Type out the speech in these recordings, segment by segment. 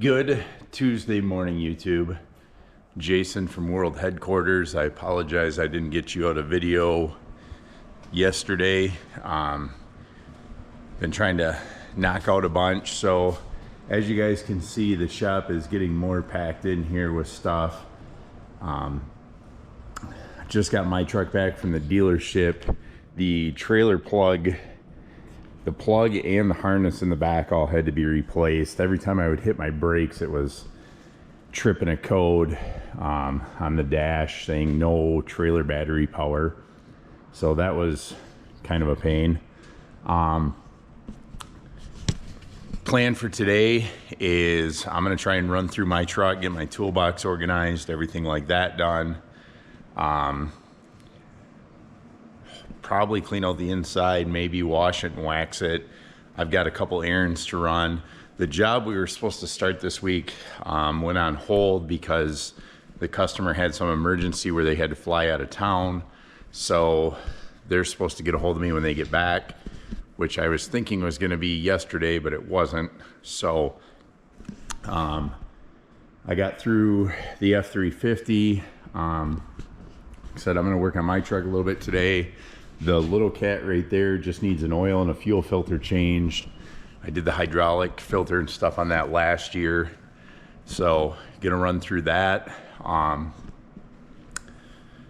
Good Tuesday morning, YouTube. Jason from World Headquarters. I apologize I didn't get you out a video yesterday. Been trying to knock out a bunch. So as you guys can see, the shop is getting more packed in here with stuff. Just got my truck back from the dealership. The trailer plug, the plug and the harness in the back all had to be replaced. Every time I would hit my brakes, it was tripping a code on the dash saying no trailer battery power. So that was kind of a pain. Plan for today is I'm gonna try and run through my truck, get my toolbox organized, everything like that done. Probably clean out the inside, maybe wash it and wax it. I've got a couple errands to run. The job we were supposed to start this week went on hold because the customer had some emergency where they had to fly out of town. So they're supposed to get a hold of me when they get back, which I was thinking was gonna be yesterday, but it wasn't. So I got through the F-350. Said I'm gonna work on my truck a little bit today. The little cat right there just needs an oil and a fuel filter changed. I did the hydraulic filter and stuff on that last year. So gonna run through that.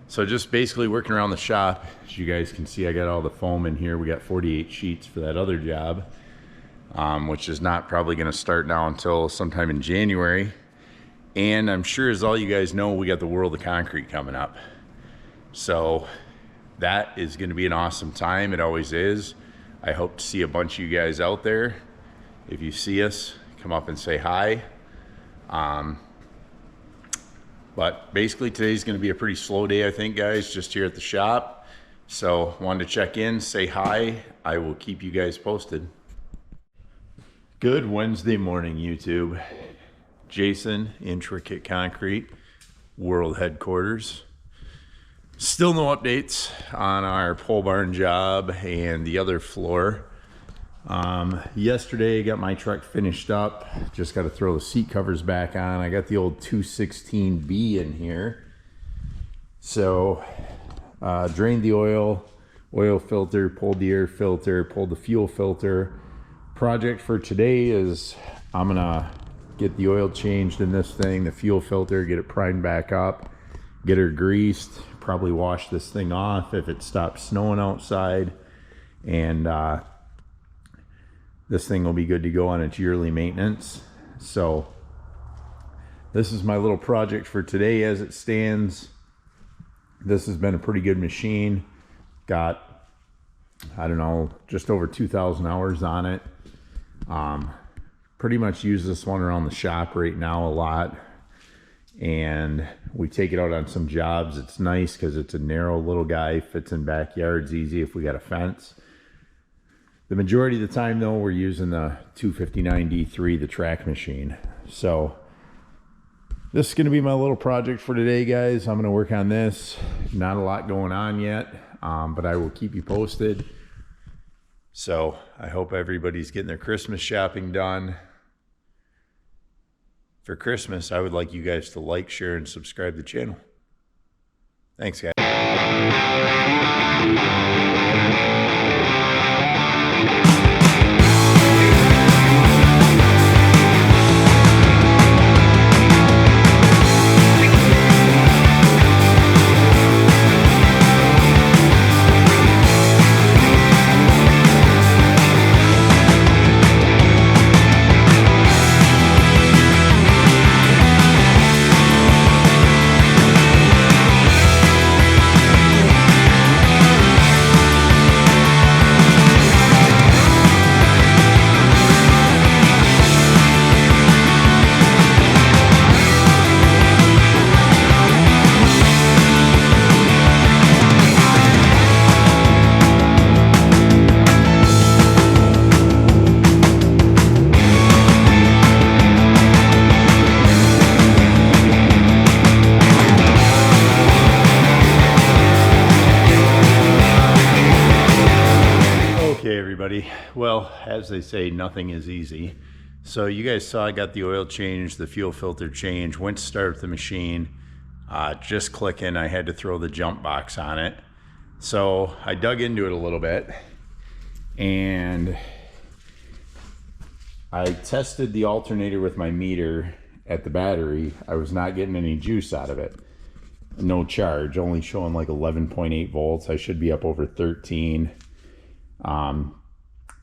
So just basically working around the shop. As you guys can see, I got all the foam in here. We got 48 sheets for that other job, which is not probably gonna start now until sometime in January. And I'm sure, as all you guys know, we got the World of Concrete coming up. So that is going to be an awesome time. It always is. I hope to see a bunch of you guys out there. If you see us, come up and say hi. But basically today's going to be a pretty slow day, I think, guys, just here at the shop. So wanted to check in, say hi. I will keep you guys posted. Good Wednesday morning, YouTube. Jason, Intricate Concrete, World Headquarters. Still no updates on our pole barn job and the other floor. Yesterday, got my truck finished up. Just got to throw the seat covers back on. I got the old 216B in here. So, drained the oil filter, pulled the air filter, pulled the fuel filter. Project for today is I'm gonna get the oil changed in this thing, the fuel filter, get it primed back up, get her greased, probably wash this thing off if it stops snowing outside, and this thing will be good to go on its yearly maintenance. So this is my little project for today as it stands. This has been a pretty good machine. Got, I don't know, just over 2,000 hours on it. Pretty much use this one around the shop right now a lot, and we take it out on some jobs. It's nice because it's a narrow little guy, fits in backyards easy if we got a fence. The majority of the time though, we're using the 259D3, the track machine. So this is going to be my little project for today, guys. I'm going to work on this. Not a lot going on yet, but I will keep you posted. So I hope everybody's getting their Christmas shopping done. For Christmas, I would like you guys to like, share, and subscribe to the channel. Thanks, guys. Well, as they say, nothing is easy. So you guys saw I got the oil change, the fuel filter change, went to start the machine, just clicking. I had to throw the jump box on it. So I dug into it a little bit and I tested the alternator with my meter at the battery. I was not getting any juice out of it. No charge, only showing like 11.8 volts. I should be up over 13.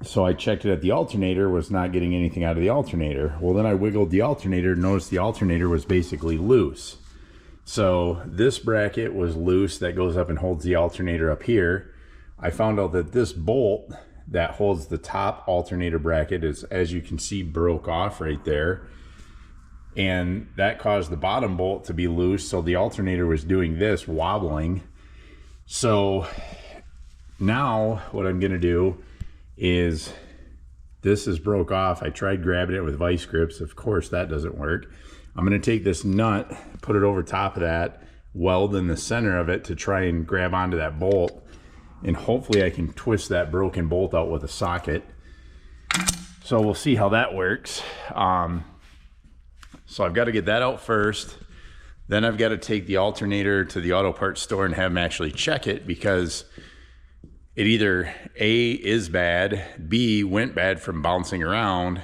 So I checked it at the alternator, was not getting anything out of the alternator. Well, then I wiggled the alternator, noticed the alternator was basically loose. So this bracket was loose that goes up and holds the alternator up here. I found out that this bolt that holds the top alternator bracket is, as you can see, broke off right there. And that caused the bottom bolt to be loose, so the alternator was doing this, wobbling. So now what I'm gonna do is, this is broke off. I tried grabbing it with vice grips. Of course that doesn't work. I'm gonna take this nut, put it over top of that, weld in the center of it to try and grab onto that bolt, and hopefully I can twist that broken bolt out with a socket. So we'll see how that works. So I've got to get that out first. Then I've got to take the alternator to the auto parts store and have them actually check it, because it either A, is bad, B, went bad from bouncing around,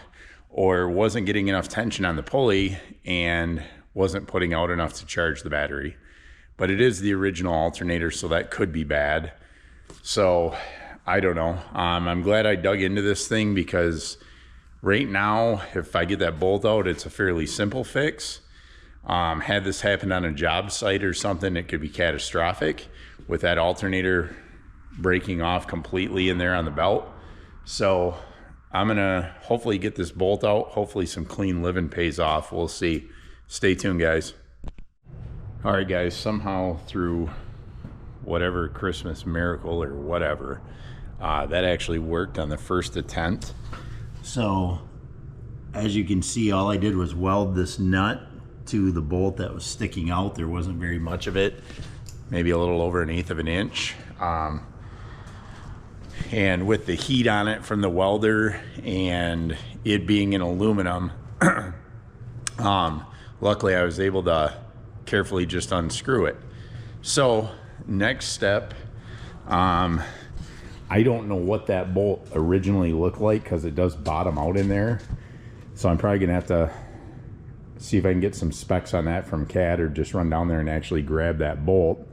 or wasn't getting enough tension on the pulley and wasn't putting out enough to charge the battery. But it is the original alternator, so that could be bad. So I don't know. I'm glad I dug into this thing, because right now, if I get that bolt out, it's a fairly simple fix. Had this happen on a job site or something, it could be catastrophic with that alternator breaking off completely in there on the belt. So I'm gonna hopefully get this bolt out. Hopefully some clean living pays off. We'll see. Stay tuned, guys. All right, guys, somehow through whatever Christmas miracle or whatever, that actually worked on the first attempt. So as you can see, all I did was weld this nut to the bolt that was sticking out. There wasn't very much of it, maybe a little over 1/8 of an inch. And with the heat on it from the welder and it being in aluminum, luckily I was able to carefully just unscrew it. So next step, I don't know what that bolt originally looked like, because it does bottom out in there. So I'm probably gonna have to see if I can get some specs on that from CAD, or just run down there and actually grab that bolt.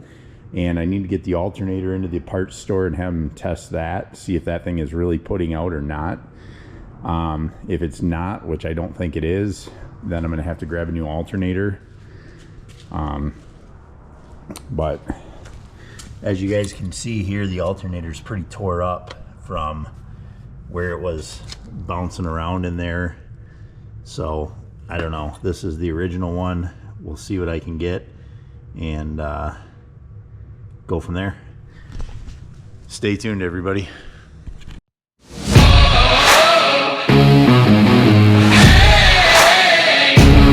And I need to get the alternator into the parts store and have them test that, see if that thing is really putting out or not. If it's not, which I don't think it is, then I'm gonna have to grab a new alternator. But as you guys can see here, the alternator is pretty tore up from where it was bouncing around in there. So I don't know, this is the original one. We'll see what I can get and go from there. Stay tuned, everybody.